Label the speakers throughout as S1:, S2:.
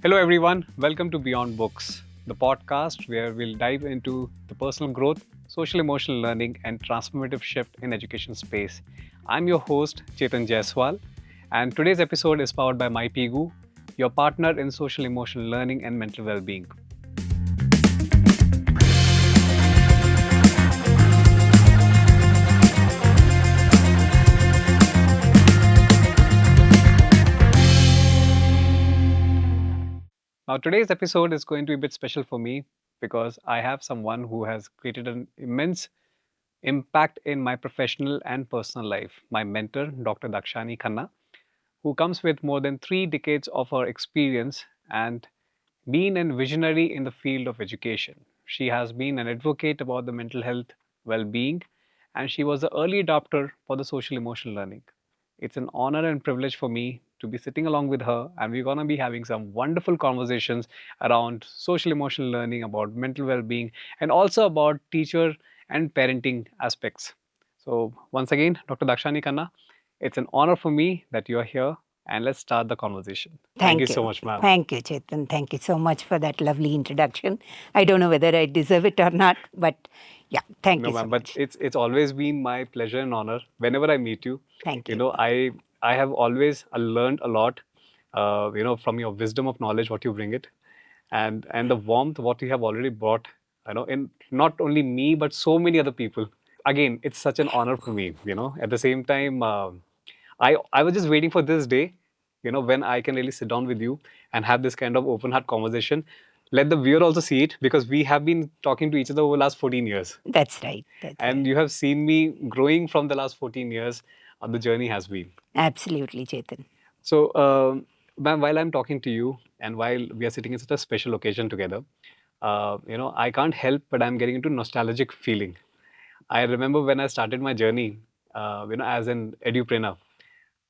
S1: Hello, everyone. Welcome to Beyondbooks, the podcast where we'll dive into the personal growth, social emotional learning, and transformative shift in education space. I'm your host, Chetan Jaiswal, and today's episode is powered by MyPigu, your partner in social emotional learning and mental well being. Now, today's episode is going to be a bit special for me because I have someone who has created an immense impact in my professional and personal life, my mentor, Dr. Dakshayini Kanna, who comes with more than 3 decades of her experience and been a visionary in the field of education. She has been an advocate about the mental health well being, and she was the early adopter for the social emotional learning. It's an honor and privilege for me to be sitting along with her, and we're going to be having some wonderful conversations around social emotional learning, about mental well being, and also about teacher and parenting aspects. So, once again, Dr. Dakshani Kanna, it's an honor for me that you're here, and let's start the conversation. Thank you
S2: Thank
S1: so
S2: you.
S1: much, ma'am.
S2: Thank you, Chetan. Thank you so much for that lovely introduction. I don't know whether I deserve it or not, but yeah, thank
S1: No,
S2: you so
S1: ma'am, but
S2: much.
S1: it's always been my pleasure and honor whenever I meet you.
S2: Thank
S1: You
S2: you.
S1: know, I have always learned a lot, from your wisdom of knowledge, what you bring it, and the warmth what you have already brought. In not only me but so many other people. Again, it's such an honor for me. At the same time, I was just waiting for this day, when I can really sit down with you and have this kind of open heart conversation. Let the viewer also see it because we have been talking to each other over the last 14 years.
S2: That's right. That's
S1: And
S2: right.
S1: you have seen me growing from the last 14 years. The journey has been.
S2: Absolutely, Chetan.
S1: So, ma'am, while I'm talking to you and while we are sitting in such a special occasion together, I can't help but I'm getting into nostalgic feeling. I remember when I started my journey, as an edupreneur.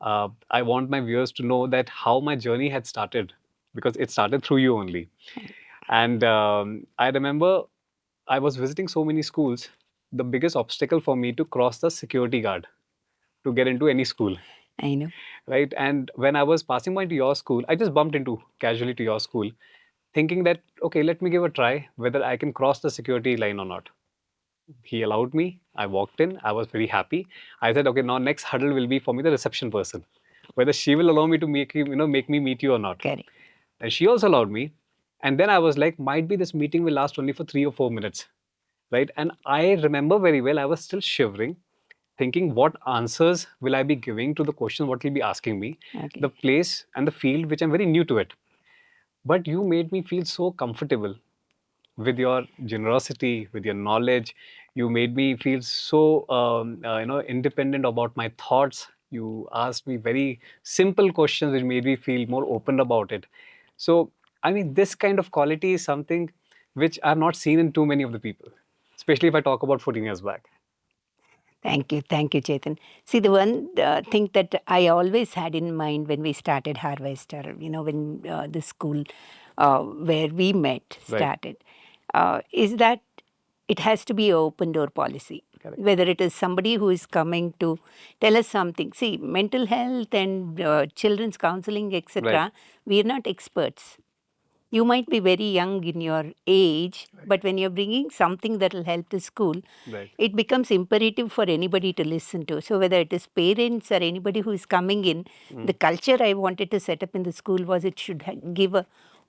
S1: I want my viewers to know that how my journey had started because it started through you only. And I remember I was visiting so many schools. The biggest obstacle for me to cross the security guard to get into any school,
S2: I know.
S1: right? And when I was passing by to your school, I just bumped into casually to your school, thinking that okay, let me give a try whether I can cross the security line or not. He allowed me. I walked in. I was very happy. I said, okay, now next hurdle will be for me the reception person, whether she will allow me to make me meet you or not.
S2: Correct.
S1: And she also allowed me. And then I was like, might be this meeting will last only for 3 or 4 minutes, right? And I remember very well, I was still shivering, thinking, what answers will I be giving to the question, what he'll be asking me, the
S2: Okay.
S1: place and the field, which I'm very new to it. But you made me feel so comfortable with your generosity, with your knowledge. You made me feel so, independent about my thoughts. You asked me very simple questions, which made me feel more open about it. So, I mean, this kind of quality is something which I've not seen in too many of the people, especially if I talk about 14 years back.
S2: Thank you. Thank you, Chetan. See, the one thing that I always had in mind when we started Harvester, when the school where we met
S1: Right.
S2: started, is that it has to be an open door policy.
S1: Correct.
S2: Whether it is somebody who is coming to tell us something. See, mental health and children's counseling, etc.,
S1: Right.
S2: we are not experts. You might be very young in your age, but when you're bringing something that will help the school,
S1: Right.
S2: it becomes imperative for anybody to listen to. So, whether it is parents or anybody who is coming in, the culture I wanted to set up in the school was it should give a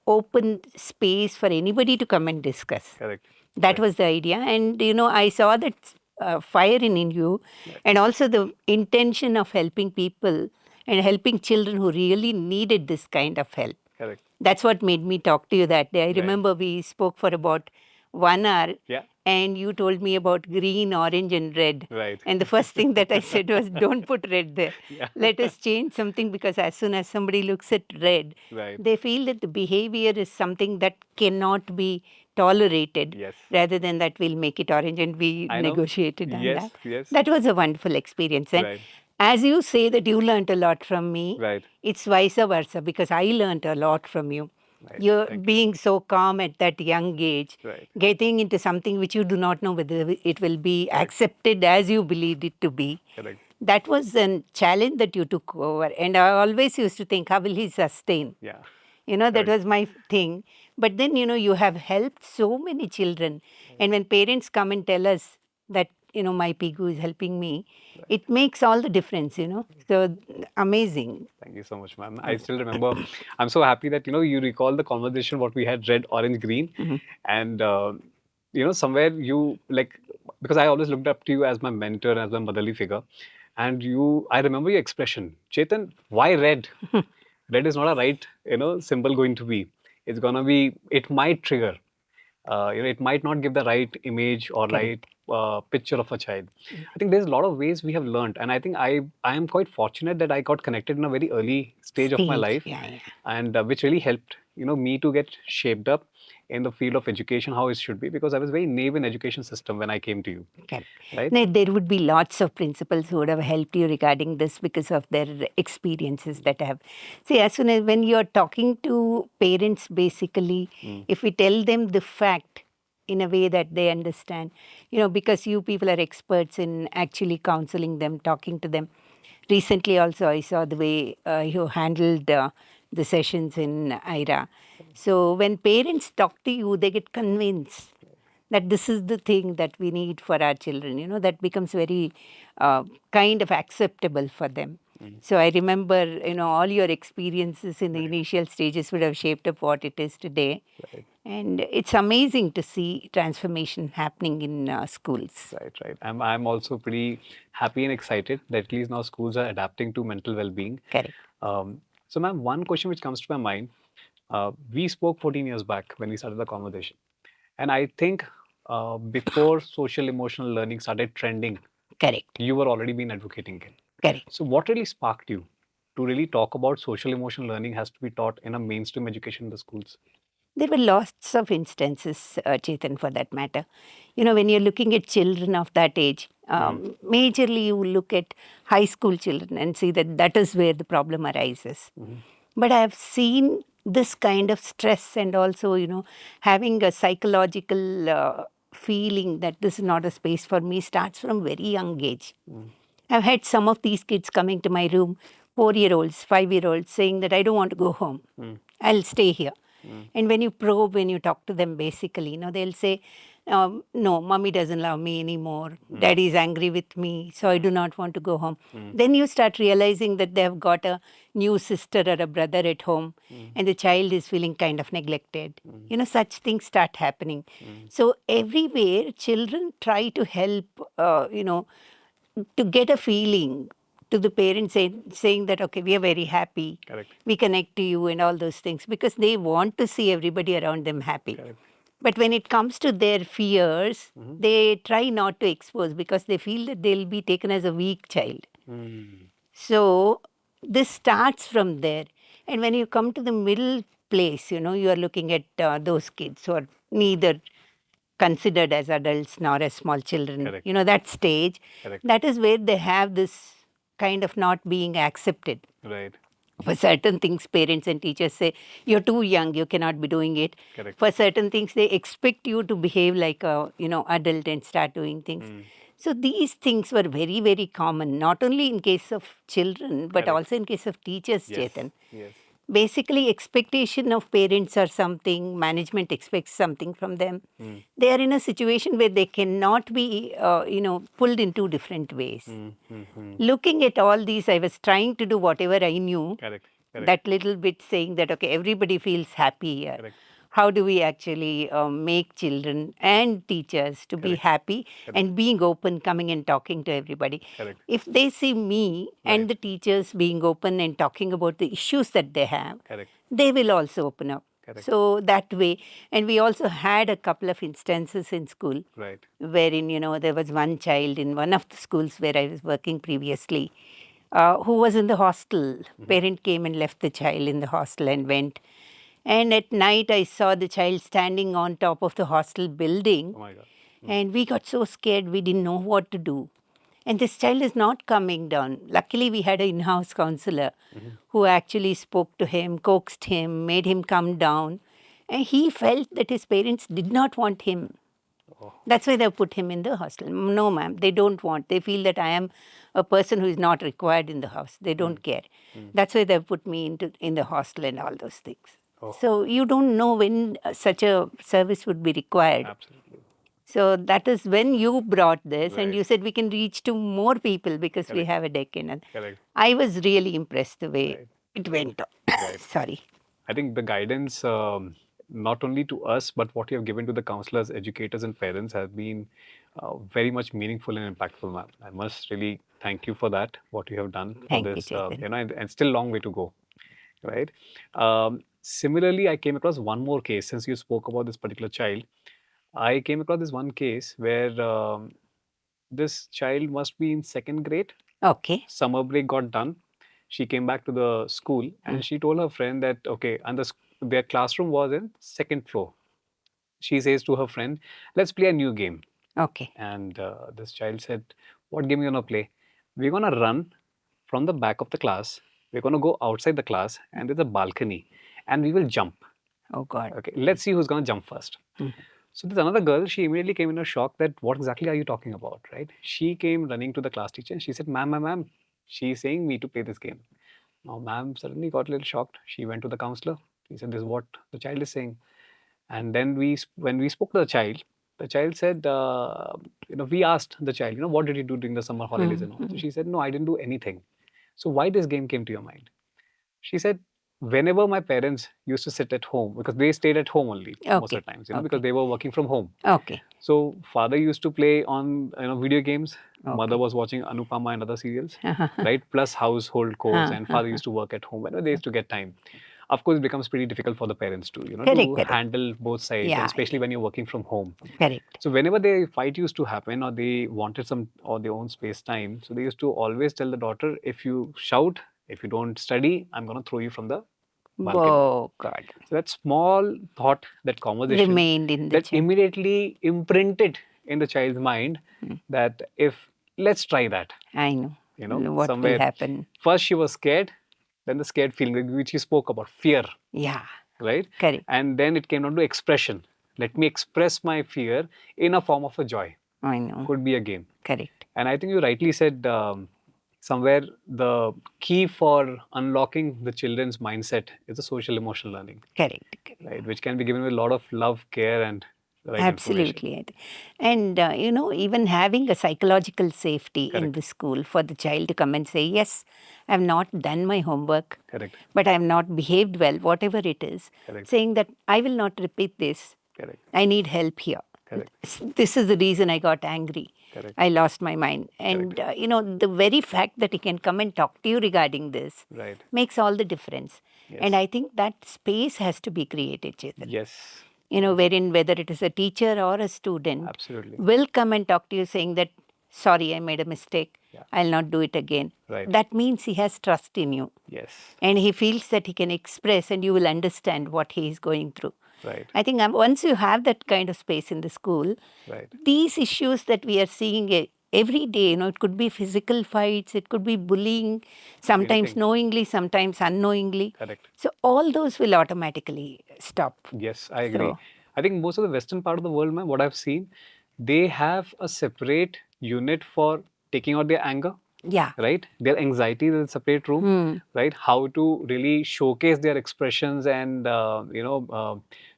S2: open space for anybody to come and discuss.
S1: Correct.
S2: That was the idea. And, I saw that fire in you and also the intention of helping people and helping children who really needed this kind of help.
S1: Correct.
S2: That's what made me talk to you that day. I
S1: Right.
S2: remember we spoke for about 1 hour
S1: Yeah.
S2: and you told me about green, orange, and red.
S1: Right.
S2: And the first thing that I said was, don't put red there.
S1: Yeah.
S2: Let us change something because as soon as somebody looks at red,
S1: Right.
S2: they feel that the behavior is something that cannot be tolerated.
S1: Yes.
S2: Rather than that, we'll make it orange, and we
S1: I know.
S2: negotiated on
S1: Yes.
S2: that.
S1: Yes.
S2: That was a wonderful experience. And
S1: Right.
S2: as you say that you learned a lot from me,
S1: Right.
S2: it's vice versa because I learned a lot from you.
S1: Right.
S2: You're
S1: Thank you.
S2: being so calm at that young age,
S1: Right.
S2: getting into something which you do not know whether it will be accepted as you believed it to be.
S1: Correct.
S2: That was a challenge that you took over. And I always used to think, how will he sustain?
S1: Yeah.
S2: That was my thing. But then, you have helped so many children. And when parents come and tell us that, my Pigu is helping me, it makes all the difference, So amazing.
S1: Thank you so much, ma'am. I still remember. I'm so happy that you recall the conversation what we had, red, orange, green, and somewhere you like, because I always looked up to you as my mentor, as my motherly figure, and I remember your expression, Chetan. Why red? Red is not a right symbol going to be. It's gonna be. It might trigger. It might not give the right image or right
S2: Correct.
S1: picture of a child. I think there's a lot of ways we have learned, and I think I am quite fortunate that I got connected in a very early stage of my
S2: Stage.
S1: life,
S2: Yeah.
S1: and which really helped me to get shaped up in the field of education how it should be, because I was very naive in education system when I came to you,
S2: Correct.
S1: right?
S2: Now, there would be lots of principals who would have helped you regarding this because of their experiences that have. See, as soon as when you're talking to parents, basically, if we tell them the fact in a way that they understand, because you people are experts in actually counseling them, talking to them. Recently, also, I saw the way you handled the sessions in IRA. So, when parents talk to you, they get convinced that this is the thing that we need for our children, that becomes very kind of acceptable for them. So I remember, all your experiences in the initial stages would have shaped up what it is today.
S1: Right.
S2: And it's amazing to see transformation happening in schools.
S1: Right. I'm also pretty happy and excited that at least now schools are adapting to mental well-being.
S2: Correct.
S1: So, ma'am, one question which comes to my mind. We spoke 14 years back when we started the conversation, and I think before social emotional learning started trending,
S2: Correct.
S1: you were already been advocating it.
S2: Correct.
S1: So, what really sparked you to really talk about social emotional learning has to be taught in a mainstream education in the schools?
S2: There were lots of instances, Chetan, for that matter. When you're looking at children of that age, majorly you look at high school children and see that that is where the problem arises. But I have seen this kind of stress and also, having a psychological feeling that this is not a space for me starts from very young age. I've had some of these kids coming to my room, 4-year-olds, 5-year-olds, saying that I don't want to go home. I'll stay here. And when you probe, when you talk to them, basically, they'll say, no, mommy doesn't love me anymore. Daddy is angry with me, so I do not want to go home. Then you start realizing that they've got a new sister or a brother at home, and the child is feeling kind of neglected. Such things start happening. So everywhere, children try to help, to get a feeling to the parents saying that, okay, we are very happy.
S1: Correct.
S2: We connect to you and all those things because they want to see everybody around them happy.
S1: Correct.
S2: But when it comes to their fears, they try not to expose because they feel that they'll be taken as a weak child. So this starts from there. And when you come to the middle place, you are looking at those kids who are neither considered as adults nor as small children.
S1: Correct.
S2: That stage,
S1: Correct.
S2: that is where they have this kind of not being accepted.
S1: Right.
S2: For certain things, parents and teachers say, you're too young, you cannot be doing it.
S1: Correct.
S2: For certain things, they expect you to behave like a, adult and start doing things. So these things were very, very common, not only in case of children, but
S1: Correct.
S2: also in case of teachers,
S1: Yes.
S2: Chetan.
S1: Yes.
S2: Basically, expectation of parents or something, management expects something from them. They are in a situation where they cannot be, pulled in two different ways. Looking at all these, I was trying to do whatever I knew.
S1: Correct. Correct.
S2: That little bit saying that, okay, everybody feels happy here.
S1: Correct.
S2: How do we actually make children and teachers to be
S1: Correct.
S2: happy and being open, coming and talking to everybody?
S1: Correct.
S2: If they see me and
S1: Right.
S2: the teachers being open and talking about the issues that they have,
S1: Correct.
S2: they will also open up.
S1: Correct.
S2: So that way, and we also had a couple of instances in school
S1: Right.
S2: wherein, there was one child in one of the schools where I was working previously who was in the hostel. Parent came and left the child in the hostel and went. And at night, I saw the child standing on top of the hostel building.
S1: Oh my God.
S2: And we got so scared, we didn't know what to do. And this child is not coming down. Luckily, we had an in-house counselor who actually spoke to him, coaxed him, made him come down. And he felt that his parents did not want him. That's why they put him in the hostel. No, ma'am, they don't want. They feel that I am a person who is not required in the house. They don't care. That's why they put me in the hostel and all those things. So you don't know when such a service would be required.
S1: Absolutely.
S2: So that is when you brought this and
S1: Right.
S2: you said we can reach to more people because we
S1: Correct.
S2: have a decade. And
S1: Correct.
S2: I was really impressed the way
S1: Right.
S2: it went on.
S1: Right.
S2: Sorry.
S1: I think the guidance, not only to us, but what you have given to the counselors, educators, and parents has been very much meaningful and impactful, ma'am. I must really thank you for that, what you have done for
S2: Thank you,
S1: this,
S2: Chetan.
S1: and still long way to go, right? Similarly, I came across one more case since you spoke about this particular child. I came across this one case where this child must be in second grade.
S2: Okay.
S1: Summer break got done. She came back to the school and she told her friend that, okay, and their classroom was in second floor. She says to her friend, let's play a new game.
S2: Okay.
S1: And this child said, what game are you going to play? We're going to run from the back of the class. We're going to go outside the class and there's a balcony and we will jump.
S2: Oh, God.
S1: Okay, let's see who's going to jump first. So there's another girl, she immediately came in a shock that what exactly are you talking about, right? She came running to the class teacher and she said, ma'am, she's saying me to play this game. Now, ma'am suddenly got a little shocked. She went to the counselor. She said, this is what the child is saying. And then when we spoke to the child said, we asked the child, what did you do during the summer holidays and all? So she said, no, I didn't do anything. So why this game came to your mind? She said, whenever my parents used to sit at home, because they stayed at home only most of the times, because they were working from home.
S2: Okay.
S1: So father used to play on video games. Mother was watching Anupama and other serials, right? Plus household chores, and father used to work at home. Whenever they used to get time. Of course, it becomes pretty difficult for the parents to, to handle both sides, and especially when you're working from home.
S2: Correct.
S1: So whenever the fight used to happen, or they wanted some or their own space time, so they used to always tell the daughter, if you shout, if you don't study, I'm going to throw you from the balcony.
S2: Oh, God.
S1: So that small thought, that conversation
S2: Remained in the
S1: that immediately imprinted in the child's mind that if let's try that.
S2: I know. What
S1: somewhere
S2: will happen?
S1: First she was scared, then the scared feeling which you spoke about, fear.
S2: Yeah.
S1: Right?
S2: Correct.
S1: And then it came down to expression. Let me express my fear in a form of a joy.
S2: I know.
S1: Could be a game.
S2: Correct.
S1: And I think you rightly said somewhere the key for unlocking the children's mindset is the social emotional learning.
S2: Correct.
S1: Right, which can be given with a lot of love, care, and right
S2: Absolutely. And, even having a psychological safety in the school for the child to come and say, yes, I have not done my homework, but I have not behaved well, whatever it is, saying that I will not repeat this. I need help here. This is the reason I got angry. I lost my mind. And, the very fact that he can come and talk to you regarding this makes all the difference. And I think that space has to be created, Chetan.
S1: Yes.
S2: Wherein whether it is a teacher or a student will come and talk to you saying that, sorry, I made a mistake. I'll not do it again. That means he has trust in you.
S1: Yes.
S2: And he feels that he can express and you will understand what he is going through. I think once you have that kind of space in the school, these issues that we are seeing every day, it could be physical fights, it could be bullying, sometimes knowingly, sometimes unknowingly. So all those will automatically stop.
S1: Yes, I agree. I think most of the Western part of the world, what I've seen, they have a separate unit for taking out their anger.
S2: Yeah.
S1: Right? Their anxiety is a separate room. Right? How to really showcase their expressions and,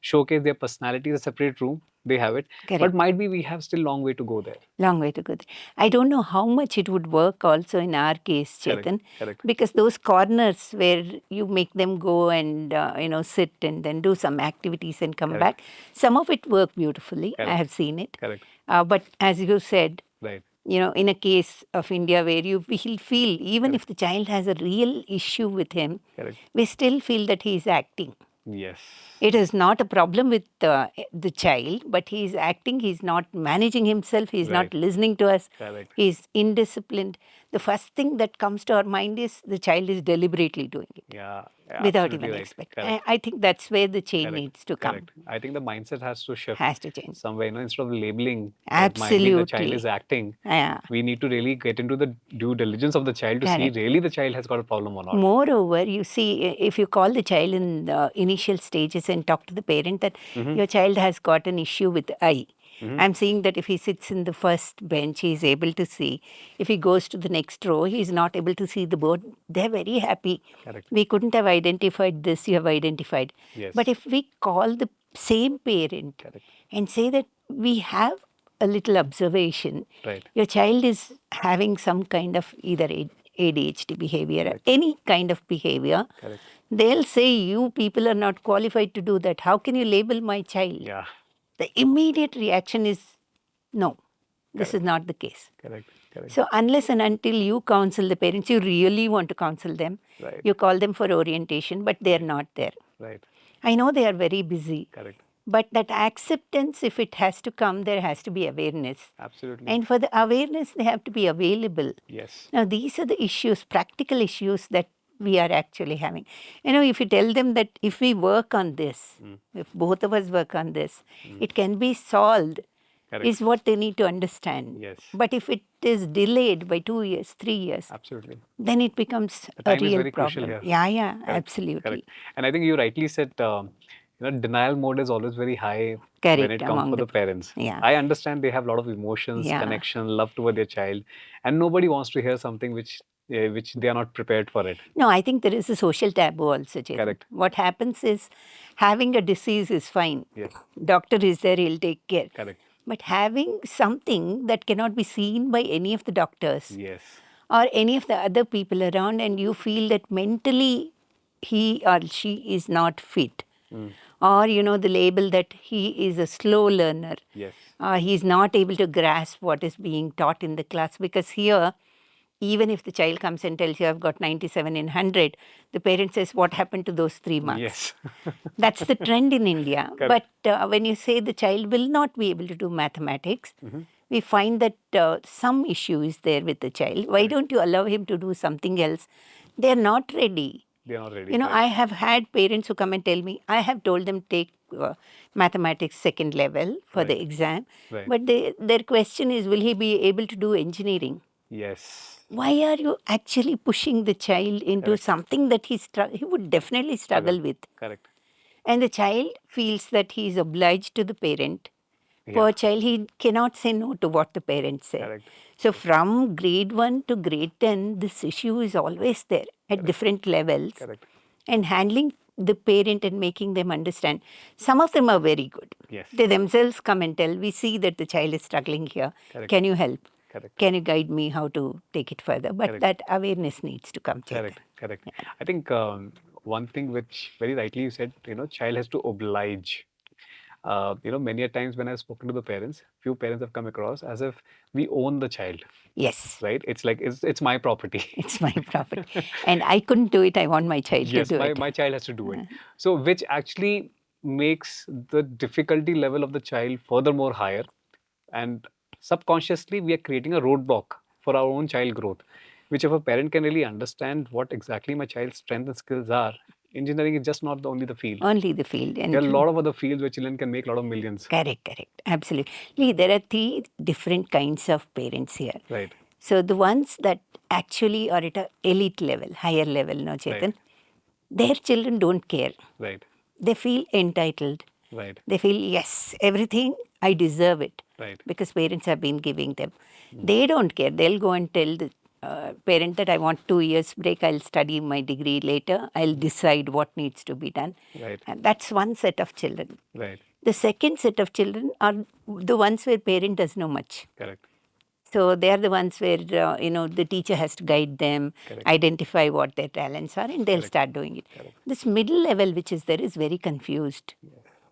S1: showcase their personality is a separate room. They have it. But might be we have still long way to go there.
S2: Long way to go. I don't know how much it would work also in our case, Chetan. Because those corners where you make them go and, sit and then do some activities and come back, some of it work beautifully. I have seen it. But as you said, in a case of India where you will feel, even if the child has a real issue with him, we still feel that he is acting.
S1: Yes.
S2: It is not a problem with the child, but he is acting, he is not managing himself, he is not listening to us, he is indisciplined. The first thing that comes to our mind is the child is deliberately doing it.
S1: Yeah.
S2: Without even expecting. I think that's where the change needs to come.
S1: I think the mindset has to shift.
S2: Has to change.
S1: Somewhere, instead of labeling
S2: Absolutely.
S1: the child is acting, we need to really get into the due diligence of the child to see really the child has got a problem or not.
S2: Moreover, you see, if you call the child in the initial stages and talk to the parent that your child has got an issue with eye, I'm seeing that if he sits in the first bench, he is able to see. If he goes to the next row, he is not able to see the board. They're very happy.
S1: Correct.
S2: We couldn't have identified this, you have identified.
S1: Yes.
S2: But if we call the same parent
S1: Correct.
S2: and say that we have a little observation,
S1: Right.
S2: your child is having some kind of either ADHD behavior, or
S1: Correct.
S2: any kind of behavior,
S1: Correct.
S2: they'll say, you people are not qualified to do that. How can you label my child?
S1: Yeah.
S2: The immediate reaction is, no, this is
S1: Correct.
S2: not the case.
S1: Correct. Correct.
S2: So unless and until you counsel the parents, you really want to counsel them,
S1: Right.
S2: you call them for orientation, but they're not there.
S1: Right.
S2: I know they are very busy.
S1: Correct.
S2: But that acceptance, if it has to come, there has to be awareness.
S1: Absolutely.
S2: And for the awareness, they have to be available.
S1: Yes.
S2: Now, these are the issues, practical issues that we are actually having. You know, if you tell them that if we work on this, if both of us work on this, it can be solved,
S1: Correct.
S2: is what they need to understand.
S1: Yes.
S2: But if it is delayed by 2 years, 3 years,
S1: Absolutely.
S2: then it becomes
S1: The
S2: a
S1: time is
S2: real
S1: very crucial
S2: problem.
S1: here.
S2: Yeah,
S1: Correct.
S2: absolutely.
S1: Correct. And I think you rightly said, denial mode is always very high when
S2: Correct,
S1: it comes
S2: among
S1: for
S2: the
S1: the parents.
S2: yeah.
S1: I understand they have a lot of emotions,
S2: Yeah.
S1: connection, love toward their child, and nobody wants to hear something which they are not prepared for it.
S2: No, I think there is a social taboo also, Chetan.
S1: Correct.
S2: What happens is, having a disease is fine.
S1: Yes.
S2: Doctor is there, he'll take care.
S1: Correct.
S2: But having something that cannot be seen by any of the doctors
S1: Yes.
S2: or any of the other people around, and you feel that mentally he or she is not fit, or the label that he is a slow learner,
S1: Yes.
S2: he is not able to grasp what is being taught in the class, because here, even if the child comes and tells you, I've got 97 in 100, the parent says, what happened to those 3 marks?
S1: Yes.
S2: That's the trend in India.
S1: Correct.
S2: But when you say the child will not be able to do mathematics, we find that some issue is there with the child. Why don't you allow him to do something else? They're not ready.
S1: They are not ready.
S2: You know,
S1: correct.
S2: I have had parents who come and tell me, I have told them take mathematics second level for the
S1: Right.
S2: exam,
S1: Right.
S2: but their question is, will he be able to do engineering?
S1: Yes.
S2: Why are you actually pushing the child into
S1: Correct.
S2: something that he would definitely struggle with?
S1: Correct.
S2: And the child feels that he is obliged to the parent. Poor
S1: Yeah.
S2: child, he cannot say no to what the parents say.
S1: Correct.
S2: So from grade 1 to grade 10, this issue is always there at different levels.
S1: Correct.
S2: And handling the parent and making them understand. Some of them are very good.
S1: Yes.
S2: They themselves come and tell, we see that the child is struggling here.
S1: Correct.
S2: Can you help?
S1: Correct.
S2: Can you guide me how to take it further? But
S1: Correct.
S2: that awareness needs to come. Chetan.
S1: Correct. Correct. I think one thing which very rightly you said, child has to oblige. Many a times when I've spoken to the parents, few parents have come across as if we own the child,
S2: Yes,
S1: right? It's like it's my property.
S2: it's my property. And I couldn't do it. I want my child
S1: Yes,
S2: to do it.
S1: my child has to do it. So which actually makes the difficulty level of the child furthermore higher, and subconsciously we are creating a roadblock for our own child growth, which if a parent can really understand what exactly my child's strengths and skills are, engineering is just not only the field.
S2: Only the field. And
S1: There are a lot of other fields where children can make a lot of millions.
S2: correct. Absolutely. There are 3 different kinds of parents here.
S1: Right.
S2: So the ones that actually are at a elite level, higher level, no, Chetan,
S1: Right.
S2: their children don't care.
S1: Right.
S2: They feel entitled.
S1: Right.
S2: They feel, yes, everything, I deserve it.
S1: Right.
S2: Because parents have been giving them. They don't care. They'll go and tell the parent that I want 2 years break, I'll study my degree later, I'll decide what needs to be done.
S1: Right.
S2: And that's one set of children.
S1: Right.
S2: The second set of children are the ones where parent doesn't know much.
S1: Correct.
S2: So they are the ones where, the teacher has to guide them,
S1: Correct.
S2: identify what their talents are, and they'll
S1: Correct.
S2: start doing it.
S1: Correct.
S2: This middle level, which is there, is very confused.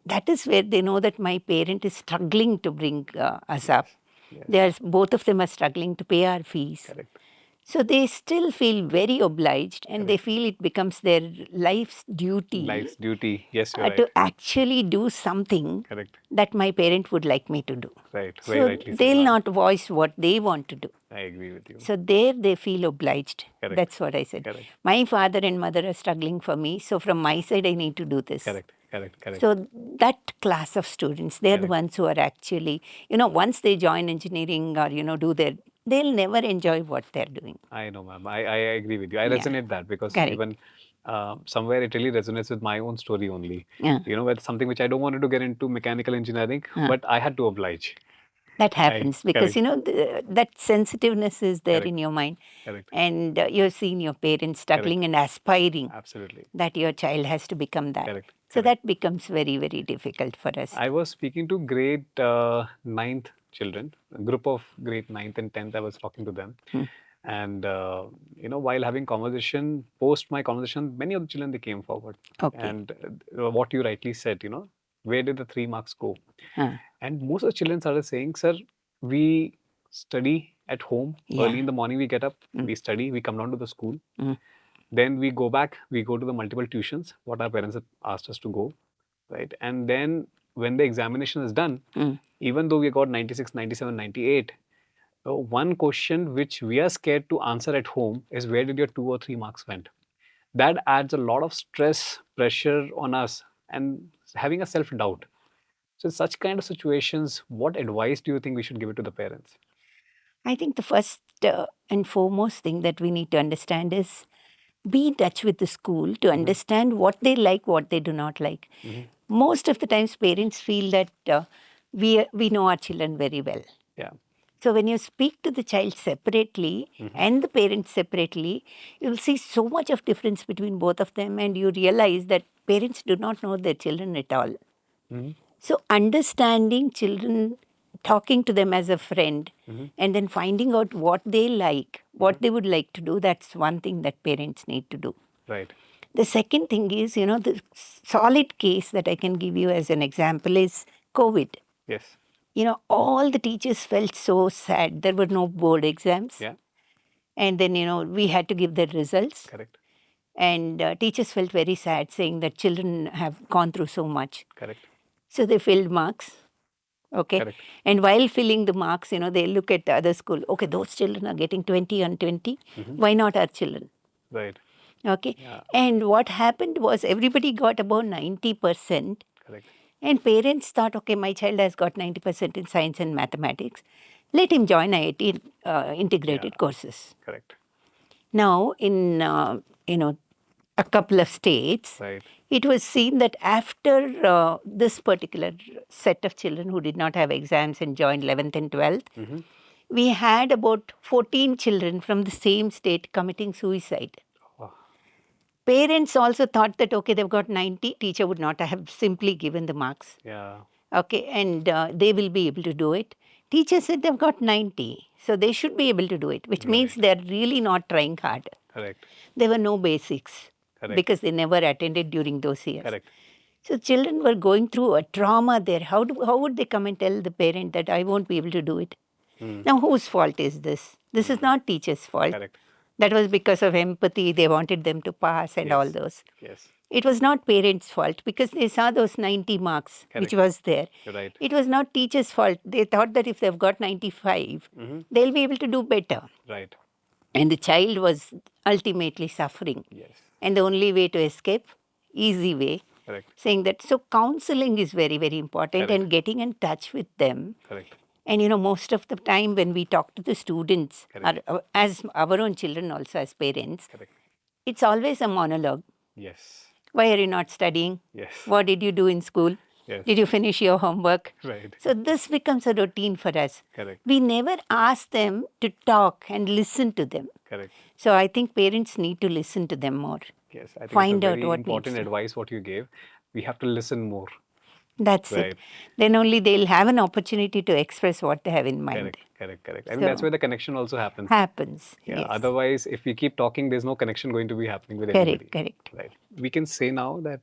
S2: That is where they know that my parent is struggling to bring us up.
S1: Yes.
S2: Both of them are struggling to pay our fees.
S1: Correct.
S2: So they still feel very obliged, and they feel it becomes their life's duty
S1: Life's duty. Yes, you're right.
S2: to actually do something
S1: Correct.
S2: that my parent would like me to do.
S1: Right. Very
S2: So
S1: rightly said,
S2: they'll
S1: ma'am.
S2: not voice what they want to do.
S1: I agree with you.
S2: So there they feel obliged.
S1: Correct.
S2: That's what I said.
S1: Correct.
S2: My father and mother are struggling for me, so from my side I need to do this.
S1: Correct. Correct. Correct.
S2: So that class of students, they're the
S1: Correct.
S2: ones who are actually, once they join engineering or, they'll never enjoy what they're doing.
S1: I know, ma'am. I agree with you. I
S2: Yeah.
S1: resonate that because
S2: Correct.
S1: even somewhere it really resonates with my own story only.
S2: Yeah.
S1: It's something which I don't wanted to get into mechanical engineering, but I had to oblige.
S2: That happens because,
S1: Correct.
S2: that sensitiveness is there
S1: Correct.
S2: in your mind.
S1: Correct.
S2: And you're seeing your parents struggling and aspiring
S1: Absolutely.
S2: that your child has to become that.
S1: Correct.
S2: So that becomes very, very difficult for us.
S1: I was speaking to grade ninth children, a group of grade ninth and 10th. I was talking to them. And, while having conversation, post my conversation, many of the children, they came forward.
S2: Okay.
S1: And what you rightly said, where did the 3 marks go?
S2: Huh.
S1: And most of the children started saying, sir, we study at home. Early in the morning, we get up, we study, we come down to the school. Then we go back, we go to the multiple tuitions, what our parents have asked us to go, right? And then when the examination is done, even though we got 96, 97, 98, one question which we are scared to answer at home is where did your 2 or 3 marks went? That adds a lot of stress, pressure on us and having a self-doubt. So in such kind of situations, what advice do you think we should give it to the parents?
S2: I think the first and foremost thing that we need to understand is be in touch with the school to understand what they like, what they do not like. Most of the times, parents feel that we know our children very well.
S1: Yeah.
S2: So when you speak to the child separately and the parents separately, you'll see so much of difference between both of them, and you realize that parents do not know their children at all. So understanding children, talking to them as a friend, and then finding out what they like, what they would like to do, that's one thing that parents need to do.
S1: Right.
S2: The second thing is, the solid case that I can give you as an example is COVID.
S1: Yes.
S2: All the teachers felt so sad. There were no board exams.
S1: Yeah.
S2: And then, we had to give the results.
S1: Correct.
S2: And teachers felt very sad, saying that children have gone through so much.
S1: Correct.
S2: So they filled marks. Okay.
S1: Correct.
S2: And while filling the marks, they look at the other school. Okay, those children are getting 20 on 20. Why not our children?
S1: Right.
S2: Okay.
S1: Yeah.
S2: And what happened was everybody got about 90%.
S1: Correct.
S2: And parents thought, okay, my child has got 90% in science and mathematics. Let him join IIT integrated courses.
S1: Correct.
S2: Now, in a couple of states,
S1: Right.
S2: it was seen that after this particular set of children who did not have exams and joined 11th and 12th, we had about 14 children from the same state committing suicide.
S1: Wow.
S2: Parents also thought that, okay, they've got 90, teacher would not have simply given the marks.
S1: Yeah.
S2: Okay, and they will be able to do it. Teacher said they've got 90, so they should be able to do it, which means they're really not trying hard.
S1: Correct.
S2: There were no basics.
S1: Correct.
S2: Because they never attended during those years.
S1: Correct.
S2: So children were going through a trauma there. How would they come and tell the parent that I won't be able to do it? Now, whose fault is this? This is not teacher's fault.
S1: Correct.
S2: That was because of empathy. They wanted them to pass and all those.
S1: Yes.
S2: It was not parents' fault because they saw those 90 marks, which was there.
S1: Right.
S2: It was not teacher's fault. They thought that if they've got 95, they'll be able to do better.
S1: Right.
S2: And the child was ultimately suffering.
S1: Yes.
S2: And the only way to escape, easy way,
S1: Correct.
S2: saying that, so counseling is very, very important.
S1: Correct.
S2: And getting in touch with them.
S1: Correct.
S2: And most of the time when we talk to the students, as our own children also as parents,
S1: Correct.
S2: it's always a monologue.
S1: Yes.
S2: Why are you not studying?
S1: Yes.
S2: What did you do in school?
S1: Yes.
S2: Did you finish your homework?
S1: Right.
S2: So this becomes a routine for us.
S1: Correct.
S2: We never ask them to talk and listen to them.
S1: Correct.
S2: So I think parents need to listen to them more.
S1: Yes. I think
S2: Find
S1: it's a
S2: out
S1: very
S2: what
S1: important
S2: needs to.
S1: advice what you gave. We have to listen more.
S2: That's
S1: Right.
S2: it. Then only they'll have an opportunity to express what they have in mind.
S1: Correct. I think that's where the connection also happens.
S2: Happens.
S1: Yeah.
S2: Yes.
S1: Otherwise, if we keep talking, there's no connection going to be happening with anybody.
S2: Correct.
S1: Right. We can say now that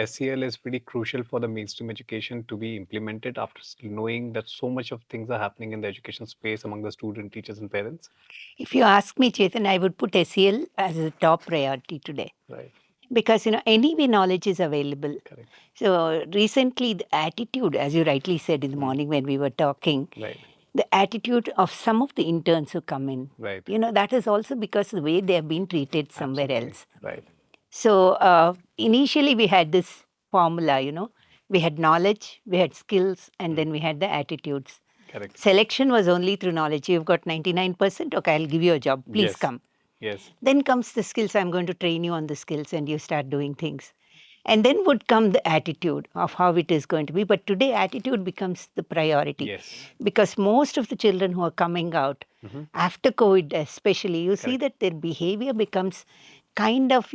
S1: SEL is pretty crucial for the mainstream education to be implemented after knowing that so much of things are happening in the education space among the student, teachers, and parents.
S2: If you ask me, Chetan, I would put SEL as a top priority today.
S1: Right.
S2: Because, anyway, knowledge is available.
S1: Correct.
S2: So recently, the attitude, as you rightly said in the morning when we were talking,
S1: Right.
S2: the attitude of some of the interns who come in,
S1: Right.
S2: that is also because of the way they have been treated somewhere else.
S1: Right.
S2: So initially we had this formula, we had knowledge, we had skills, and then we had the attitudes.
S1: Correct.
S2: Selection was only through knowledge. You've got 99%, okay, I'll give you a job. Please
S1: Yes.
S2: come.
S1: Yes.
S2: Then comes the skills. I'm going to train you on the skills, and you start doing things. And then would come the attitude of how it is going to be. But today, attitude becomes the priority.
S1: Yes.
S2: Because most of the children who are coming out after COVID, especially, you see
S1: Correct.
S2: that their behavior becomes kind of,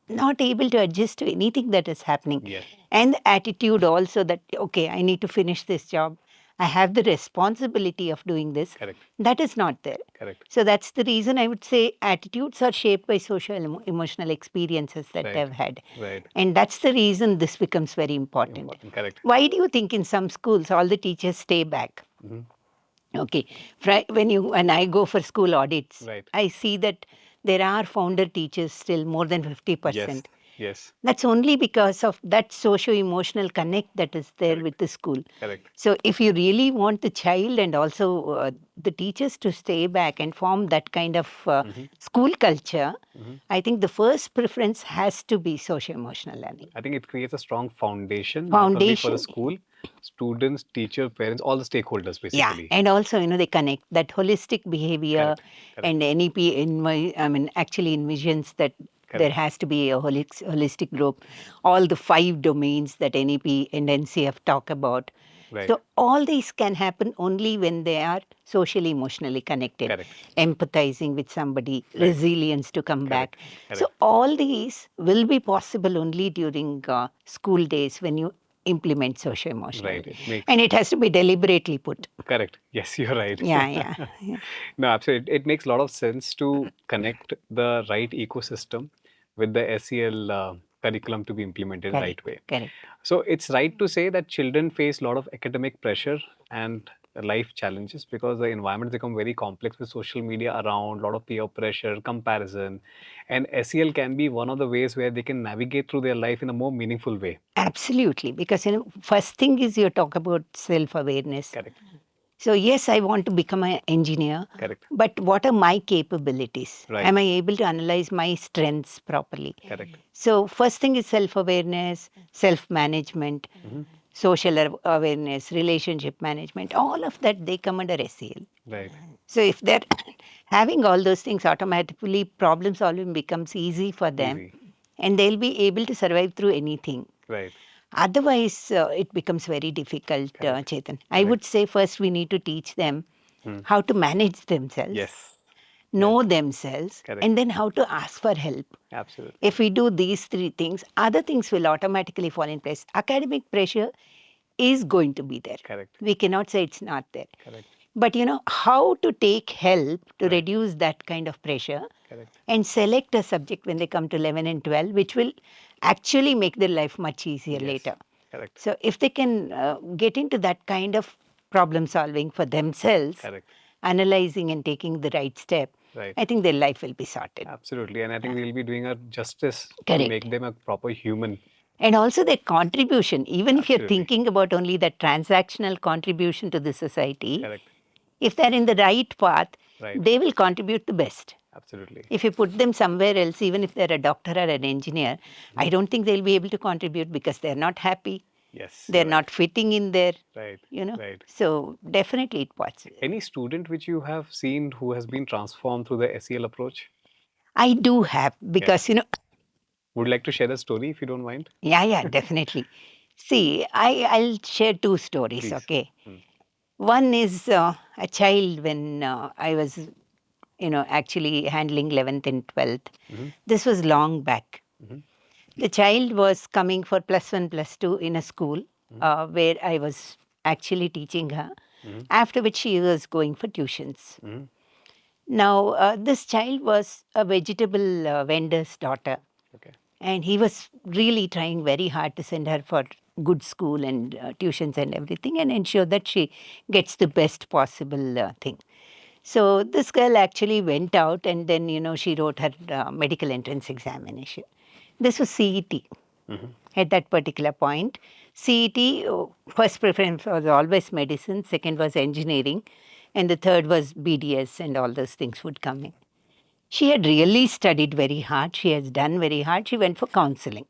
S2: not able to adjust to anything that is happening.
S1: Yes.
S2: And the attitude also that, okay, I need to finish this job. I have the responsibility of doing this.
S1: Correct.
S2: That is not there.
S1: Correct.
S2: So that's the reason I would say attitudes are shaped by social emotional experiences that
S1: Right.
S2: they've had.
S1: Right.
S2: And that's the reason this becomes very important.
S1: Important. Correct.
S2: Why do you think in some schools all the teachers stay back? Okay. When I go for school audits,
S1: Right.
S2: I see that there are founder teachers still more than 50%.
S1: Yes. Yes.
S2: That's only because of that socio-emotional connect that is there
S1: Correct.
S2: with the school.
S1: Correct.
S2: So if you really want the child and also the teachers to stay back and form that kind of school culture, I think the first preference has to be socio-emotional learning.
S1: I think it creates a strong foundation, not only for the
S2: Foundation.
S1: school, students, teacher, parents, all the stakeholders
S2: Yeah,
S1: basically.
S2: and also, they connect that holistic behavior.
S1: Correct. Correct.
S2: And NEP actually envisions that there has to be a holistic group, all the 5 domains that NEP and NCF talk about.
S1: Right.
S2: So all these can happen only when they are socially, emotionally connected,
S1: Correct.
S2: empathizing with somebody, resilience to come back.
S1: Correct.
S2: So all these will be possible only during school days when you implement socio-emotional.
S1: Right. It makes
S2: And it has to be deliberately put.
S1: correct. Yes, you're right.
S2: Yeah.
S1: No, absolutely. It makes a lot of sense to connect the right ecosystem with the SEL curriculum to be implemented in the right way.
S2: Correct.
S1: So it's right to say that children face a lot of academic pressure and life challenges because the environment become very complex with social media around, a lot of peer pressure, comparison, and SEL can be one of the ways where they can navigate through their life in a more meaningful way.
S2: Absolutely. Because, first thing is you talk about self-awareness.
S1: Correct.
S2: So yes, I want to become an engineer.
S1: Correct.
S2: But what are my capabilities?
S1: Right.
S2: Am I able to analyze my strengths properly?
S1: Correct.
S2: So first thing is self-awareness, self-management, social awareness, relationship management. All of that, they come under SEL.
S1: Right.
S2: So if they're having all those things, automatically problem solving becomes easy for them.
S1: Easy.
S2: And they'll be able to survive through anything.
S1: Right.
S2: Otherwise, it becomes very difficult, Chetan. I would say first we need to teach them how to manage themselves,
S1: Yes.
S2: know themselves,
S1: Correct.
S2: and then how to ask for help.
S1: Absolutely.
S2: If we do these 3 things, other things will automatically fall in place. Academic pressure is going to be there.
S1: Correct.
S2: We cannot say it's not there.
S1: Correct.
S2: But how to take help to reduce that kind of pressure
S1: Correct.
S2: and select a subject when they come to 11 and 12, which will actually make their life much easier later.
S1: Correct.
S2: So if they can get into that kind of problem solving for themselves,
S1: Correct.
S2: analyzing and taking the right step,
S1: Right.
S2: I think their life will be sorted.
S1: Absolutely. And I think we'll be doing a justice to
S2: Correct.
S1: make them a proper human.
S2: And also their contribution, even if you're
S1: Absolutely.
S2: thinking about only that transactional contribution to the society,
S1: Correct.
S2: if they're in the right path,
S1: Right.
S2: they will contribute the best.
S1: Absolutely.
S2: If you put them somewhere else, even if they're a doctor or an engineer, I don't think they'll be able to contribute because they're not happy.
S1: Yes.
S2: They're
S1: right.
S2: not fitting in there,
S1: Right. Right.
S2: So definitely it was.
S1: Any student which you have seen who has been transformed through the SEL approach?
S2: I do have because,
S1: Would you like to share the story if you don't mind?
S2: yeah, definitely. See, I'll share 2 stories,
S1: Please.
S2: okay? One is a child when I was, actually handling 11th and 12th. This was long back. The child was coming for +1, +2 in a school where I was actually teaching her, after which she was going for tuitions. Now, this child was a vegetable vendor's daughter.
S1: Okay.
S2: And he was really trying very hard to send her for good school and tuitions and everything and ensure that she gets the best possible thing. So this girl actually went out and then, she wrote her medical entrance examination. This was CET at that particular point. CET, first preference was always medicine, second was engineering, and the third was BDS and all those things would come in. She had really studied very hard. She has done very hard. She went for counseling.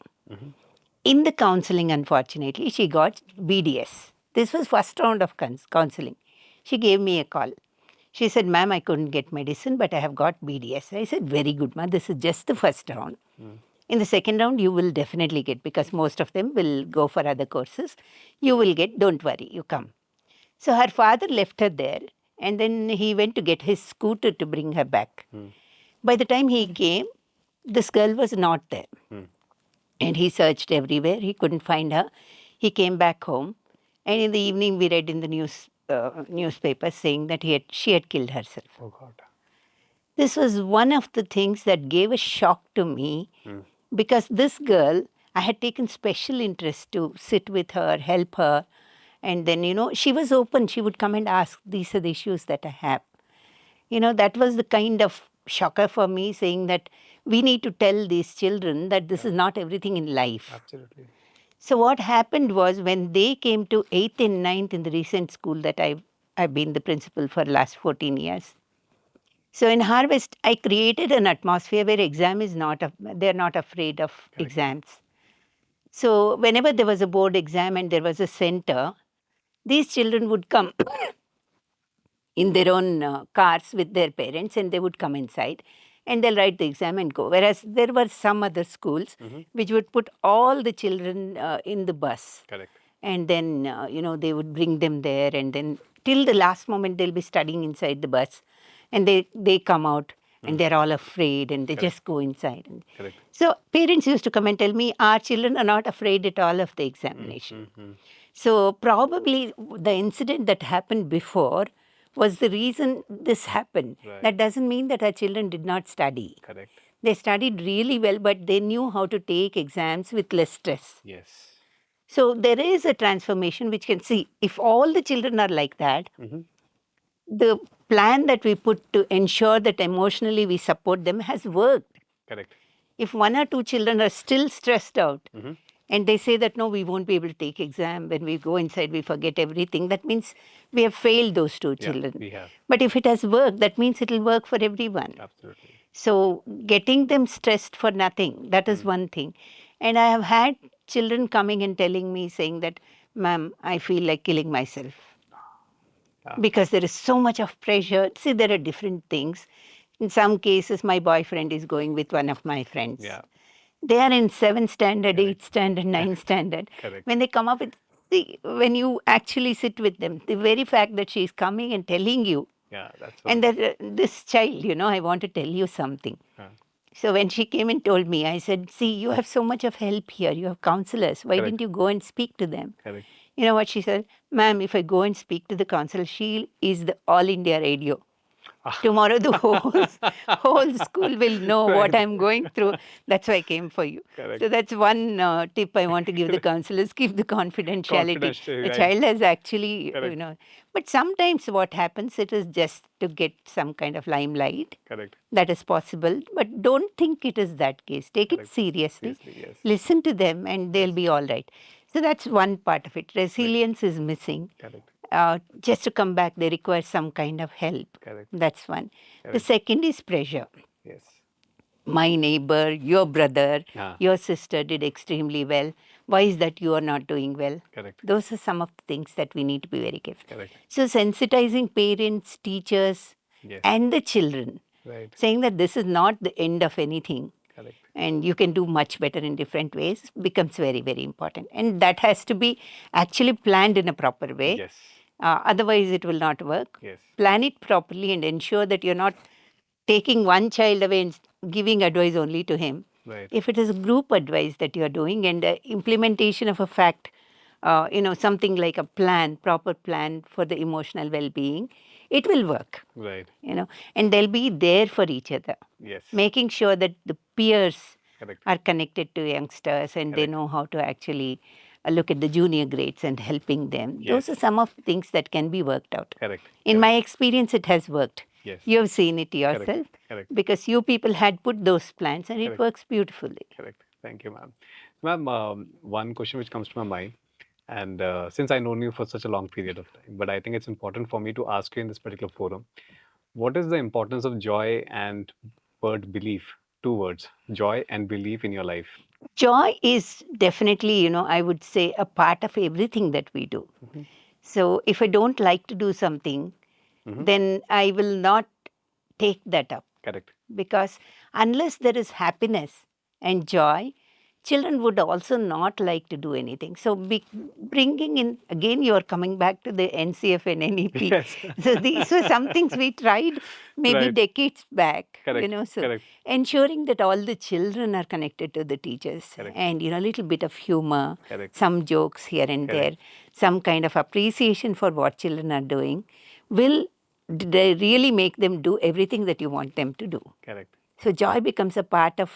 S2: In the counseling, unfortunately, she got BDS. This was first round of counseling. She gave me a call. She said, ma'am, I couldn't get medicine, but I have got BDS. I said, very good, ma'am. This is just the first round. In the second round, you will definitely get, because most of them will go for other courses. You will get, don't worry, you come. So her father left her there, and then he went to get his scooter to bring her back. By the time he came, this girl was not there. And he searched everywhere. He couldn't find her. He came back home. And in the evening, we read in the newspaper saying that she had killed herself.
S1: Oh God.
S2: This was one of the things that gave a shock to me, because this girl, I had taken special interest to sit with her, help her. And then, she was open. She would come and ask, these are the issues that I have. That was the kind of shocker for me, saying that we need to tell these children that this is not everything in life.
S1: Absolutely.
S2: So what happened was, when they came to 8th and 9th in the recent school that I've been the principal for the last 14 years. So in Harvest, I created an atmosphere where they're not afraid of exams. So whenever there was a board exam and there was a center, these children would come in their own cars with their parents, and they would come inside and they'll write the exam and go. Whereas there were some other schools which would put all the children in the bus.
S1: Correct.
S2: And then, they would bring them there, and then till the last moment they'll be studying inside the bus, and they come out and they're all afraid, and they just go inside.
S1: Correct.
S2: So parents used to come and tell me, our children are not afraid at all of the examination. So probably the incident that happened before was the reason this happened.
S1: Right.
S2: That doesn't mean that our children did not study.
S1: Correct.
S2: They studied really well, but they knew how to take exams with less stress.
S1: Yes.
S2: So there is a transformation which can see, if all the children are like that, the plan that we put to ensure that emotionally we support them has worked.
S1: Correct.
S2: If one or two children are still stressed out, and they say that, no, we won't be able to take exam, when we go inside we forget everything, that means we have failed those two children.
S1: We have.
S2: But if it has worked, that means it will work for everyone.
S1: Absolutely.
S2: So getting them stressed for nothing, that is one thing. And I have had children coming and telling me, saying that, ma'am, I feel like killing myself. Because there is so much of pressure. See, there are different things. In some cases, my boyfriend is going with one of my friends.
S1: Yeah.
S2: They are in 7th standard, 8th standard, 9th standard.
S1: Correct.
S2: When they come up with, see, when you actually sit with them, the very fact that she is coming and telling you,
S1: Yeah, that's
S2: and that this child, I want to tell you something. So when she came and told me, I said, see, you have so much of help here. You have counselors. Why didn't you go and speak to them?
S1: Correct.
S2: You know what she said? Ma'am, if I go and speak to the counselor, she is the All India radio. Tomorrow the whole school will know what I'm going through. That's why I came for you.
S1: Correct.
S2: So that's one tip I want to give the counselors. Keep the confidentiality.
S1: Confidentiality,
S2: The
S1: right.
S2: child has actually,
S1: Correct.
S2: But sometimes what happens, it is just to get some kind of limelight.
S1: Correct.
S2: That is possible. But don't think it is that case. Take it seriously.
S1: Yes.
S2: Listen to them and they'll be all right. So that's one part of it. Resilience is missing.
S1: Correct.
S2: Just to come back, they require some kind of help.
S1: Correct.
S2: That's one. The second is pressure.
S1: Yes.
S2: My neighbor, your brother,
S1: Ah.
S2: your sister did extremely well. Why is that you are not doing well?
S1: Correct.
S2: Those are some of the things that we need to be very careful.
S1: Correct.
S2: So sensitizing parents, teachers,
S1: Yes.
S2: and the children,
S1: Right.
S2: saying that this is not the end of anything.
S1: Correct.
S2: And you can do much better in different ways, becomes very, very important. And that has to be actually planned in a proper way.
S1: Yes.
S2: Otherwise, it will not work.
S1: Yes.
S2: Plan it properly and ensure that you're not taking one child away and giving advice only to him.
S1: Right.
S2: If it is group advice that you're doing and implementation of a fact, something like a plan, proper plan for the emotional well-being, it will work.
S1: Right.
S2: And they'll be there for each other.
S1: Yes.
S2: Making sure that the peers
S1: Correct.
S2: are connected to youngsters and they know how to actually look at the junior grades and helping them.
S1: Yes.
S2: Those are some of the things that can be worked out.
S1: Correct.
S2: In my experience, it has worked.
S1: Yes.
S2: You have seen it yourself.
S1: Correct.
S2: Because you people had put those plans and it works beautifully.
S1: Correct. Thank you, ma'am. Ma'am, one question which comes to my mind, and since I known you for such a long period of time, but I think it's important for me to ask you in this particular forum, what is the importance of joy and word belief? 2 words, joy and belief in your life.
S2: Joy is definitely, I would say a part of everything that we do. So if I don't like to do something, then I will not take that up.
S1: Correct.
S2: Because unless there is happiness and joy, children would also not like to do anything. So bringing in, again, you are coming back to the NCF and NEP.
S1: Yes.
S2: So these were some things we tried maybe
S1: Right.
S2: decades back.
S1: Correct.
S2: So
S1: Correct.
S2: ensuring that all the children are connected to the teachers.
S1: Correct.
S2: And, a little bit of humor,
S1: Correct.
S2: some jokes here and
S1: Correct.
S2: there, some kind of appreciation for what children are doing will they really make them do everything that you want them to do.
S1: Correct.
S2: So joy becomes a part of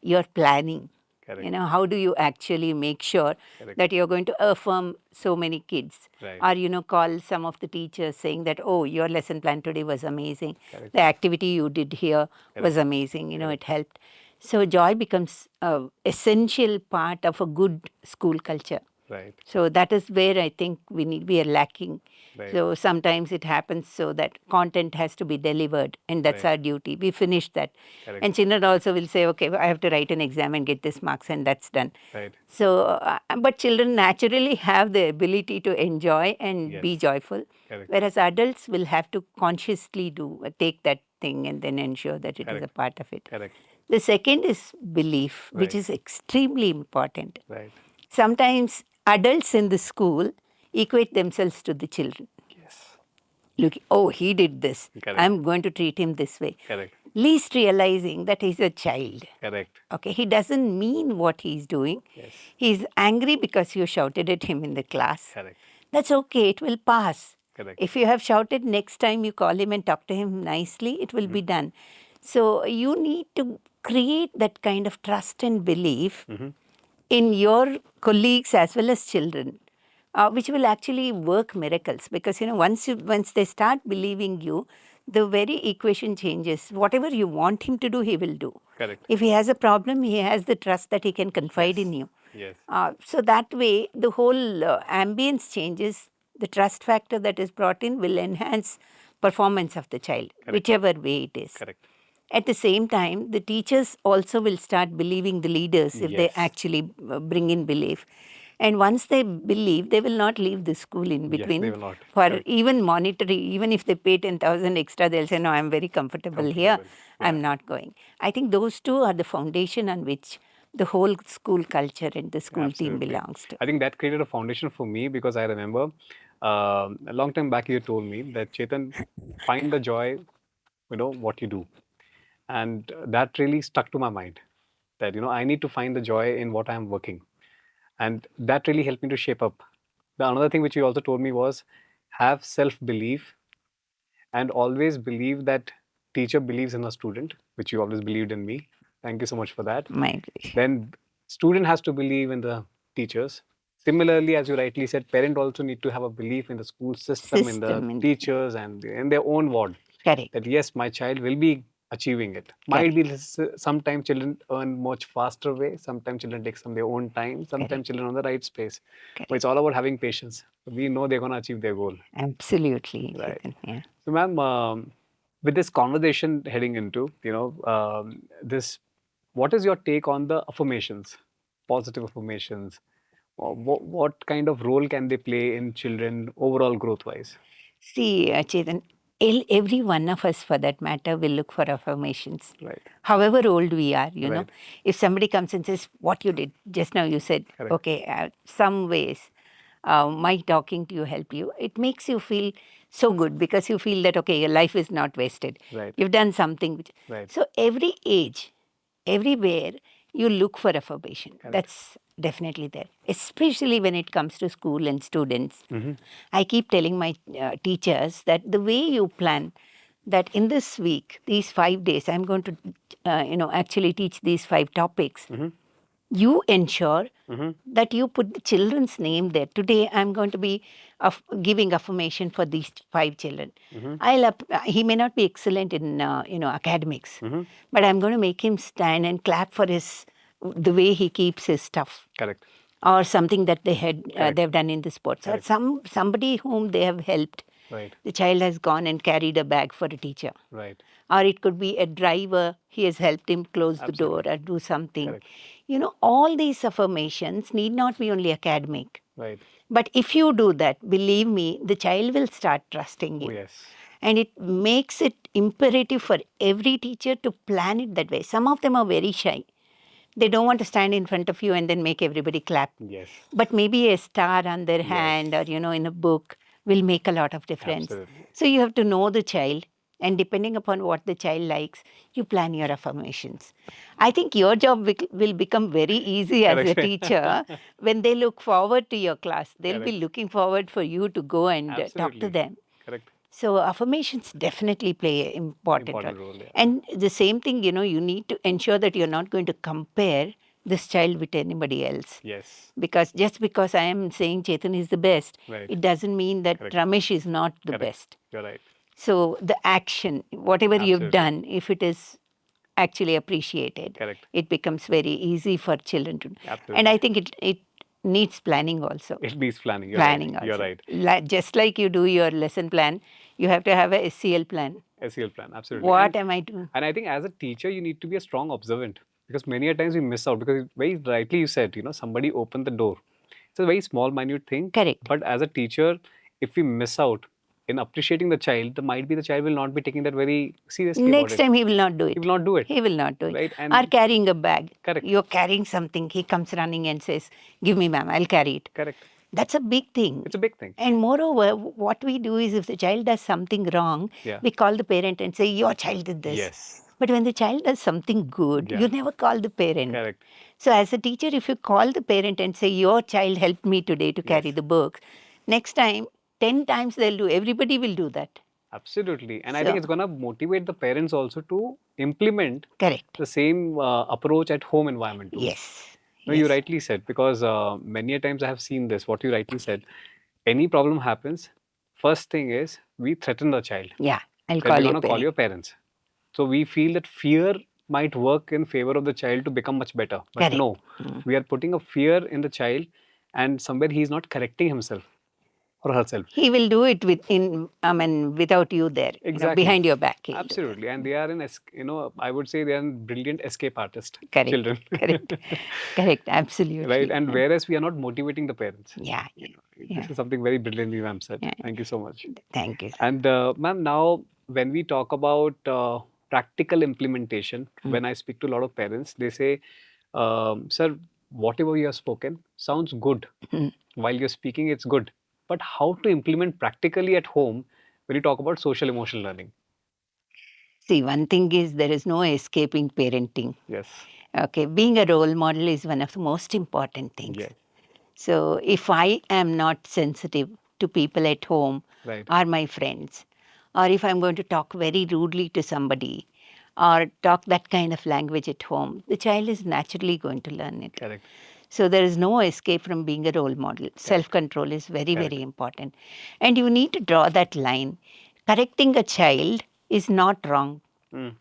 S2: your planning.
S1: Correct.
S2: How do you actually make sure
S1: Correct.
S2: that you're going to affirm so many kids?
S1: Right.
S2: Or, call some of the teachers saying that, oh, your lesson plan today was amazing.
S1: Correct.
S2: The activity you did here was amazing. It helped. So joy becomes an essential part of a good school culture.
S1: Right.
S2: So that is where I think we are lacking.
S1: Right.
S2: So sometimes it happens so that content has to be delivered, and that's
S1: Right.
S2: our duty. We finish that.
S1: Correct.
S2: And children also will say, okay, I have to write an exam and get this marks, and that's done.
S1: Right.
S2: So, but children naturally have the ability to enjoy and be
S1: Yes.
S2: joyful,
S1: Correct.
S2: whereas adults will have to consciously take that thing and then ensure that it is a
S1: Correct.
S2: part of it.
S1: Correct.
S2: The second is belief, which
S1: Right.
S2: is extremely important.
S1: Right.
S2: Sometimes adults in the school equate themselves to the children.
S1: Yes.
S2: Look, oh, he did this.
S1: Correct.
S2: I'm going to treat him this way.
S1: Correct.
S2: Least realizing that he's a child.
S1: Correct.
S2: Okay, he doesn't mean what he's doing.
S1: Yes.
S2: He's angry because you shouted at him in the class.
S1: Correct.
S2: That's okay, it will pass.
S1: Correct.
S2: If you have shouted, next time you call him and talk to him nicely, it will be done. So you need to create that kind of trust and belief in your colleagues as well as children, which will actually work miracles. Because once they start believing you, the very equation changes. Whatever you want him to do, he will do.
S1: Correct.
S2: If he has a problem, he has the trust that he can confide in you.
S1: Yes.
S2: So that way, the whole ambience changes. The trust factor that is brought in will enhance performance of the child, whichever way it is.
S1: Correct.
S2: At the same time, the teachers also will start believing the leaders if they
S1: Yes.
S2: actually bring in belief. And once they believe, they will not leave the school in between.
S1: they will not.
S2: For
S1: Correct.
S2: even monetary, even if they pay 10,000 extra, they'll say, no, I'm very comfortable here. I'm not going. I think those two are the foundation on which the whole school culture and the school team
S1: Absolutely.
S2: belongs to.
S1: I think that created a foundation for me because I remember a long time back you told me that Chetan, find the joy, what you do. And that really stuck to my mind that, I need to find the joy in what I'm working. And that really helped me to shape up. The another thing which you also told me was have self-belief and always believe that teacher believes in a student, which you always believed in me. Thank you so much for that.
S2: My pleasure.
S1: Then student has to believe in the teachers. Similarly, as you rightly said, parent also need to have a belief in the school system, in the teachers, and in their own ward.
S2: Correct.
S1: That yes, my child will be achieving it. Might be sometimes children earn much faster way. Sometimes children take some their own time. Sometimes children on the right space. But it's all about having patience. We know they're going to achieve their goal.
S2: Absolutely.
S1: Right.
S2: Yeah.
S1: So, ma'am, with this conversation heading into, this, what is your take on the affirmations, positive affirmations? What kind of role can they play in children overall growth-wise?
S2: See, Chetan, every one of us, for that matter, will look for affirmations.
S1: Right.
S2: However old we are, you know.
S1: Right.
S2: If somebody comes and says, what you did, just now you said,
S1: Correct.
S2: okay, some ways, my talking to you help you, it makes you feel so good because you feel that, okay, your life is not wasted.
S1: Right.
S2: You've done something.
S1: Right.
S2: So every age, everywhere, you look for affirmation.
S1: Correct.
S2: That's definitely there, especially when it comes to school and students. I keep telling my teachers that the way you plan, that in this week, these 5 days, I'm going to, actually teach these 5 topics. You ensure that you put the children's name there. Today, I'm going to be giving affirmation for these 5 children. He may not be excellent in, academics, but I'm going to make him stand and clap for the way he keeps his stuff.
S1: Correct.
S2: Or something that they've done in the sports. Or somebody whom they have helped.
S1: Right.
S2: The child has gone and carried a bag for a teacher.
S1: Right.
S2: Or it could be a driver, he has helped him close the door or do something.
S1: Correct.
S2: All these affirmations need not be only academic.
S1: Right.
S2: But if you do that, believe me, the child will start trusting you.
S1: Oh, yes.
S2: And it makes it imperative for every teacher to plan it that way. Some of them are very shy. They don't want to stand in front of you and then make everybody clap.
S1: Yes.
S2: But maybe a star on their
S1: Yes.
S2: hand or, in a book will make a lot of difference.
S1: Absolutely.
S2: So you have to know the child, and depending upon what the child likes, you plan your affirmations. I think your job will become very easy as a
S1: Correct.
S2: teacher when they look forward to your class. They'll be
S1: Correct.
S2: looking forward for you to go and talk to
S1: Absolutely.
S2: them.
S1: Correct.
S2: So affirmations definitely play an important role.
S1: Yeah.
S2: And the same thing, you need to ensure that you're not going to compare this child with anybody else.
S1: Yes.
S2: Because just because I am saying Chetan is the best,
S1: Right.
S2: it doesn't mean that
S1: Correct.
S2: Ramesh is not the
S1: Correct.
S2: best.
S1: You're right.
S2: So the action, whatever you've
S1: Absolutely.
S2: done, if it is actually appreciated,
S1: Correct.
S2: it becomes very easy for children to.
S1: Absolutely.
S2: And I think it needs planning also.
S1: It needs planning. You're
S2: Planning
S1: right.
S2: also.
S1: You're right.
S2: Just like you do your lesson plan, you have to have a SCL plan.
S1: SEL plan. Absolutely.
S2: What am I doing?
S1: And I think as a teacher, you need to be a strong observant, because many a times we miss out, because very rightly you said, somebody opened the door. It's a very small, minute thing.
S2: Correct.
S1: But as a teacher, if we miss out in appreciating the child, the might be the child will not be taking that very seriously.
S2: Next time he will not do it.
S1: He will not do it.
S2: He will not do it.
S1: Right. And
S2: or carrying a bag.
S1: correct.
S2: You're carrying something. He comes running and says, "Give me, ma'am, I'll carry it."
S1: Correct.
S2: That's a big thing.
S1: It's a big thing.
S2: And moreover, what we do is if the child does something wrong,
S1: Yeah.
S2: we call the parent and say, "Your child did this."
S1: Yes.
S2: But when the child does something good,
S1: Yeah.
S2: you never call the parent.
S1: Correct.
S2: So as a teacher, if you call the parent and say, "Your child helped me today to carry
S1: Yes.
S2: the books," next time, 10 times they'll do. Everybody will do that.
S1: Absolutely. And I
S2: So-
S1: think it's going to motivate the parents also to implement
S2: Correct.
S1: the same approach at home environment too.
S2: Yes.
S1: No, you rightly said, because many a times I have seen this, what you rightly said. Any problem happens, first thing is we threaten the child.
S2: Yeah. I'll
S1: That
S2: call
S1: we're
S2: your
S1: going to call
S2: parent.
S1: your parents. So we feel that fear might work in favor of the child to become much better. But
S2: Correct.
S1: no, we are putting a fear in the child, and somewhere he is not correcting himself or herself.
S2: He will do it without you there,
S1: Exactly.
S2: behind your back. he'll do that.
S1: Absolutely. And they are I would say they are brilliant escape artists.
S2: Correct.
S1: Children.
S2: Correct. Correct. Absolutely.
S1: Right. And whereas we are not motivating the parents.
S2: Yeah.
S1: This is something very brilliantly ma'am said.
S2: Yeah.
S1: Thank you so much.
S2: Thank you.
S1: And ma'am, now when we talk about practical implementation, when I speak to a lot of parents, they say, sir, whatever you have spoken sounds good. While you're speaking, it's good. But how to implement practically at home when you talk about social emotional learning?
S2: See, one thing is there is no escaping parenting.
S1: Yes.
S2: Okay, being a role model is one of the most important things.
S1: Yes.
S2: So if I am not sensitive to people at home
S1: Right.
S2: or my friends, or if I'm going to talk very rudely to somebody or talk that kind of language at home, the child is naturally going to learn it.
S1: Correct.
S2: So there is no escape from being a role model. Self-control is very, very important. And you need to draw that line. Correcting a child is not wrong.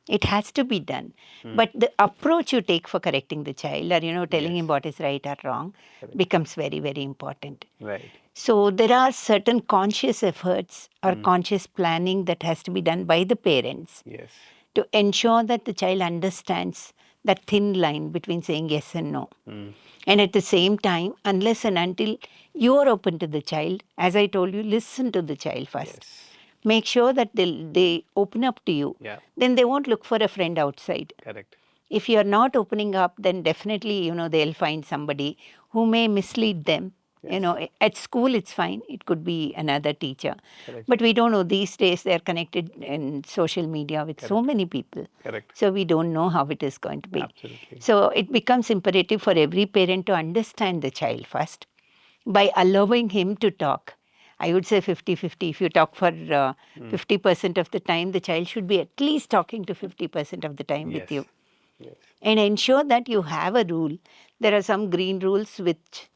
S2: It has to be done. But the approach you take for correcting the child or, telling him what is right or wrong becomes very, very important.
S1: Right.
S2: So there are certain conscious efforts or conscious planning that has to be done by the parents
S1: Yes.
S2: to ensure that the child understands that thin line between saying yes and no. And at the same time, unless and until you're open to the child, as I told you, listen to the child first.
S1: Yes.
S2: Make sure that they open up to you.
S1: Yeah.
S2: Then they won't look for a friend outside.
S1: Correct.
S2: If you're not opening up, then definitely, they'll find somebody who may mislead them. At school it's fine. It could be another teacher.
S1: Correct.
S2: But we don't know. These days they're connected in social media with so many people.
S1: Correct.
S2: So we don't know how it is going to be.
S1: Absolutely.
S2: So it becomes imperative for every parent to understand the child first by allowing him to talk. I would say 50-50. If you talk for 50% of the time, the child should be at least talking to 50% of the time with you.
S1: Yes.
S2: And ensure that you have a rule. There are some green rules which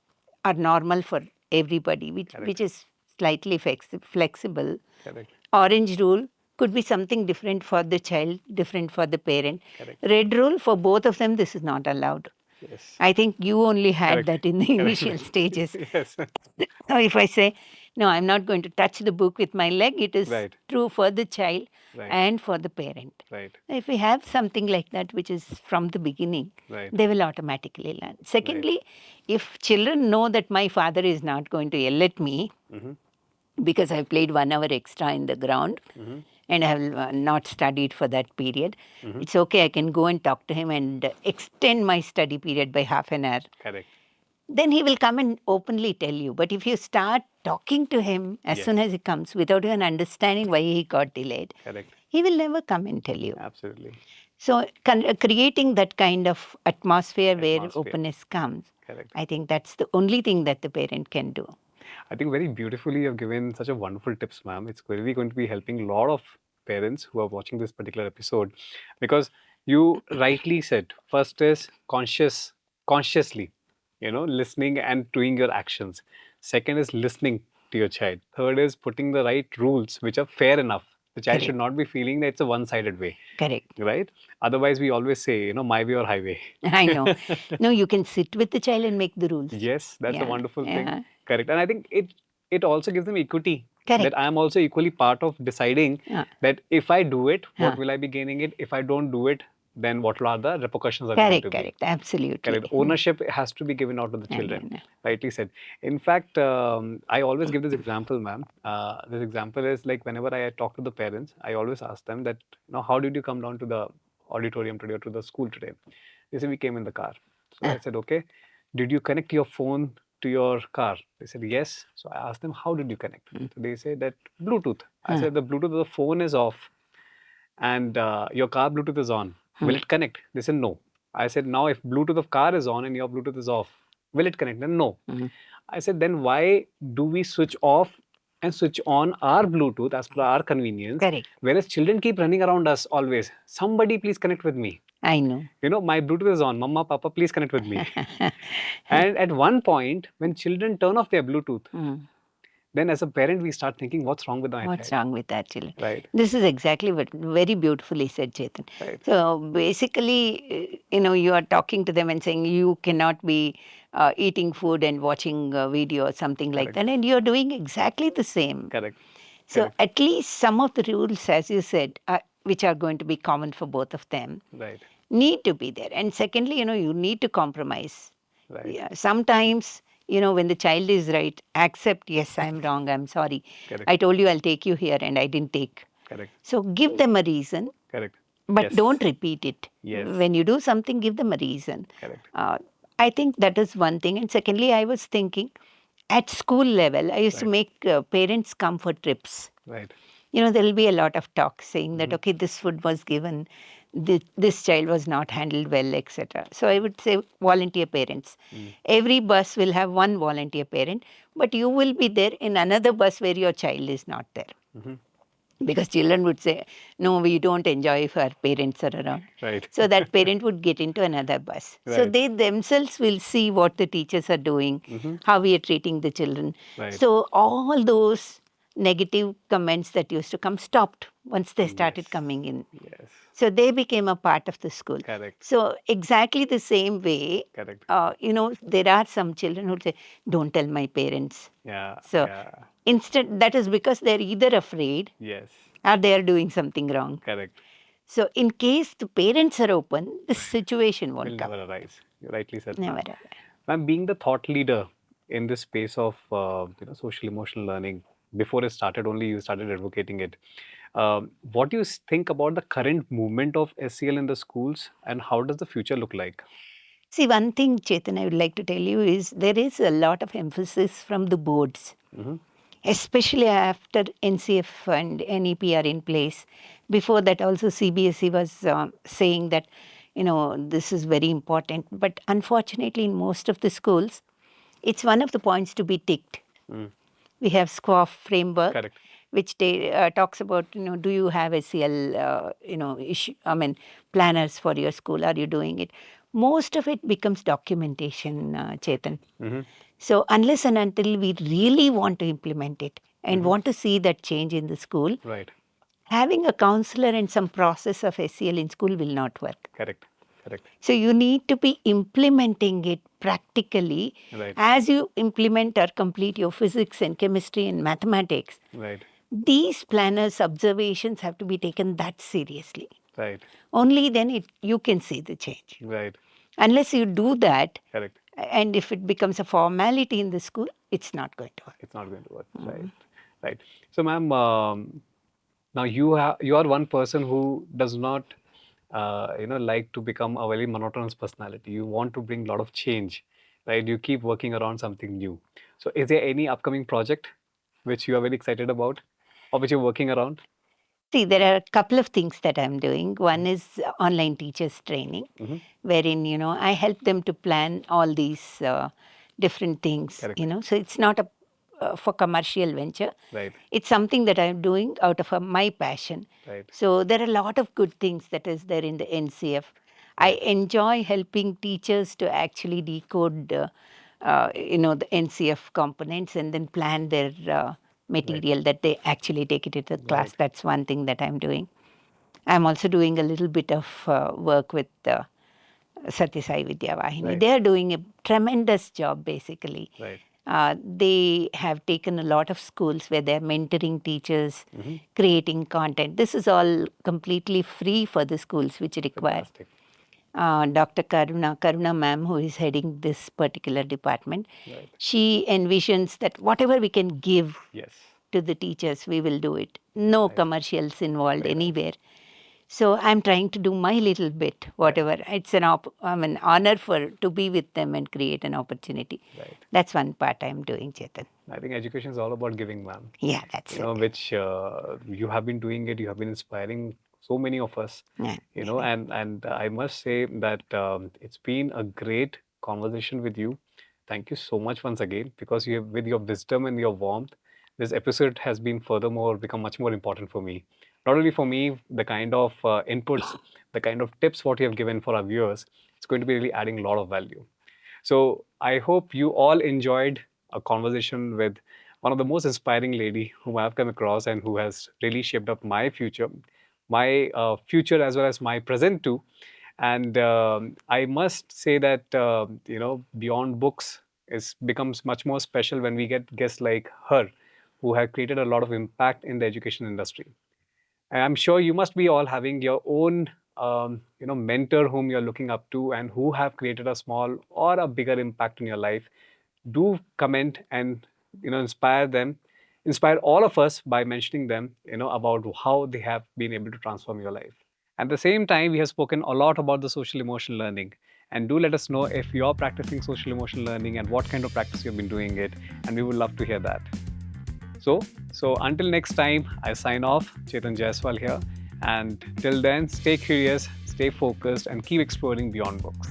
S2: are normal for everybody, which is slightly flexible.
S1: Correct.
S2: Orange rule could be something different for the child, different for the parent.
S1: Correct.
S2: Red rule, for both of them, this is not allowed.
S1: Yes.
S2: I think you only had
S1: Correct.
S2: that in the initial stages.
S1: Yes.
S2: So if I say, no, I'm not going to touch the book with my leg, it is
S1: Right.
S2: true for the child
S1: Right.
S2: and for the parent.
S1: Right.
S2: If we have something like that, which is from the beginning,
S1: Right.
S2: they will automatically learn. Secondly, if children know that my father is not going to yell at me, because I've played 1 hour extra in the ground and I have not studied for that period. It's okay, I can go and talk to him and extend my study period by half an hour.
S1: Correct.
S2: Then he will come and openly tell you. But if you start talking to him as
S1: Yes.
S2: soon as he comes without even understanding why he got delayed,
S1: Correct.
S2: he will never come and tell you.
S1: Absolutely.
S2: So creating that kind of atmosphere where
S1: Atmosphere.
S2: openness comes,
S1: Correct.
S2: I think that's the only thing that the parent can do.
S1: I think very beautifully you've given such a wonderful tips, ma'am. It's really going to be helping a lot of parents who are watching this particular episode, because you rightly said first is consciously, listening and doing your actions. Second is listening to your child. Third is putting the right rules which are fair enough. The child should
S2: Correct.
S1: not be feeling that it's a one-sided way,
S2: Correct.
S1: right? Otherwise, we always say, my way or highway.
S2: I know. No, you can sit with the child and make the rules.
S1: Yes, that's a
S2: Yeah,
S1: wonderful
S2: yeah.
S1: thing. Correct. And I think it also gives them equity.
S2: Correct.
S1: That I am also equally part of deciding
S2: Yeah.
S1: that if I do it, what
S2: Yeah.
S1: will I be gaining it? If I don't do it, then what are the repercussions are going
S2: Correct,
S1: to be?
S2: correct. Absolutely.
S1: Correct. Ownership has to be given out to the children.
S2: no.
S1: Rightly said. In fact, I always give this example, ma'am. This example is like whenever I talk to the parents, I always ask them that, how did you come down to the auditorium today or to the school today? They say we came in the car. So I said, okay. Did you connect your phone to your car? They said yes. So I asked them, how did you connect? So they say that Bluetooth. I said the Bluetooth of the phone is off and your car Bluetooth is on. Will it connect? They said no. I said, now if Bluetooth of car is on and your Bluetooth is off, will it connect? Then no. I said, then why do we switch off and switch on our Bluetooth as per our convenience?
S2: Correct.
S1: Whereas children keep running around us always. Somebody please connect with me.
S2: I know.
S1: My Bluetooth is on. Mama, Papa, please connect with me. And at one point, when children turn off their Bluetooth, then as a parent, we start thinking, what's wrong with my
S2: What's
S1: child?
S2: wrong with that children?
S1: Right.
S2: This is exactly what very beautifully said, Chetan.
S1: Right.
S2: So basically, you are talking to them and saying you cannot be eating food and watching a video or something like that, and you're doing exactly the same.
S1: Correct.
S2: So at least some of the rules, as you said, which are going to be common for both of them,
S1: Right.
S2: need to be there. And secondly, you need to compromise.
S1: Right.
S2: Yeah, sometimes, when the child is right, accept, yes, I'm wrong, I'm sorry.
S1: Correct.
S2: I told you I'll take you here and I didn't take.
S1: Correct.
S2: So give them a reason,
S1: Correct.
S2: but
S1: Yes.
S2: don't repeat it.
S1: Yes.
S2: When you do something, give them a reason.
S1: Correct.
S2: I think that is one thing. And secondly, I was thinking at school level, I used to make parents come for trips.
S1: Right.
S2: There will be a lot of talk saying that, okay, this food was given, this child was not handled well, etc. So I would say volunteer parents. Every bus will have one volunteer parent, but you will be there in another bus where your child is not there. Because children would say, no, we don't enjoy if our parents are around.
S1: Right.
S2: So that parent would get into another bus. So
S1: Right.
S2: they themselves will see what the teachers are doing, how we are treating the children.
S1: Right.
S2: So all those negative comments that used to come stopped once they started coming in.
S1: Yes.
S2: So they became a part of the school.
S1: Correct.
S2: So exactly the same way,
S1: Correct.
S2: there are some children who say, don't tell my parents.
S1: Yeah.
S2: So
S1: yeah.
S2: instead, that is because they're either afraid
S1: Yes.
S2: or they're doing something wrong.
S1: Correct.
S2: So in case the parents are open, this situation
S1: Will
S2: won't come.
S1: never arise. You rightly said.
S2: Never
S1: ma'am.
S2: arise.
S1: Ma'am, being the thought leader in this space of social emotional learning, before it started, only you started advocating it. What do you think about the current movement of SEL in the schools, and how does the future look like?
S2: See, one thing, Chetan, I would like to tell you is there is a lot of emphasis from the boards, especially after NCF and NEP are in place. Before that, also CBSE was saying that, this is very important. But unfortunately, in most of the schools, it's one of the points to be ticked. We have SQUAF framework,
S1: Correct.
S2: which talks about, do you have SEL, planners for your school? Are you doing it? Most of it becomes documentation, Chetan. So unless and until we really want to implement it and want to see that change in the school,
S1: Right.
S2: having a counselor and some process of SEL in school will not work.
S1: Correct. Correct.
S2: So you need to be implementing it practically.
S1: Right.
S2: As you implement or complete your physics and chemistry and mathematics.
S1: Right.
S2: These planners' observations have to be taken that seriously.
S1: Right.
S2: Only then you can see the change.
S1: Right.
S2: Unless you do that,
S1: Correct.
S2: and if it becomes a formality in the school, it's not going to work.
S1: It's not going to work. Right. Right. So, ma'am, now you are one person who does not, like to become a very monotonous personality. You want to bring a lot of change, right? You keep working around something new. So, is there any upcoming project which you are very excited about, or which you're working around?
S2: See, there are a couple of things that I'm doing. One is online teachers training,
S1: Mhm.
S2: wherein, I help them to plan all these different things,
S1: Correct.
S2: So it's not a for commercial venture.
S1: Right.
S2: It's something that I'm doing out of my passion.
S1: Right.
S2: So there are a lot of good things that is there in the NCF. I
S1: Right.
S2: enjoy helping teachers to actually decode, the NCF components and then plan their material that they actually take it into the class.
S1: Right.
S2: That's one thing that I'm doing. I'm also doing a little bit of work with Satya Sai Vidya Vahini.
S1: Right.
S2: They are doing a tremendous job, basically.
S1: Right.
S2: They have taken a lot of schools where they're mentoring teachers,
S1: Mm-hmm.
S2: creating content. This is all completely free for the schools which require.
S1: Fantastic.
S2: Dr. Karuna ma'am, who is heading this particular department,
S1: Right.
S2: she envisions that whatever we can give
S1: Yes.
S2: to the teachers, we will do it. No
S1: Nice.
S2: commercials involved
S1: Very nice.
S2: anywhere. So I'm trying to do my little bit, whatever. It's an honor to be with them and create an opportunity.
S1: Right.
S2: That's one part I'm doing, Chetan.
S1: I think education is all about giving, ma'am.
S2: Yeah, that's it.
S1: Which you have been doing it. You have been inspiring so many of us.
S2: Yeah,
S1: And I must say that it's been a great conversation with you. Thank you so much once again, because you have, with your wisdom and your warmth, this episode has been furthermore become much more important for me. Not only for me, the kind of inputs, the kind of tips what you have given for our viewers, it's going to be really adding a lot of value. So I hope you all enjoyed a conversation with one of the most inspiring lady whom I've come across and who has really shaped up my future as well as my present too. And I must say that Beyond Books is becomes much more special when we get guests like her, who have created a lot of impact in the education industry. And I'm sure you must be all having your own, mentor whom you're looking up to and who have created a small or a bigger impact in your life. Do comment and inspire them, inspire all of us by mentioning them, about how they have been able to transform your life. At the same time, we have spoken a lot about the social emotional learning. And do let us know if you're practicing social emotional learning and what kind of practice you've been doing it. And we would love to hear that. So until next time, I sign off. Chetan Jaiswal here. And till then, stay curious, stay focused, and keep exploring beyond books.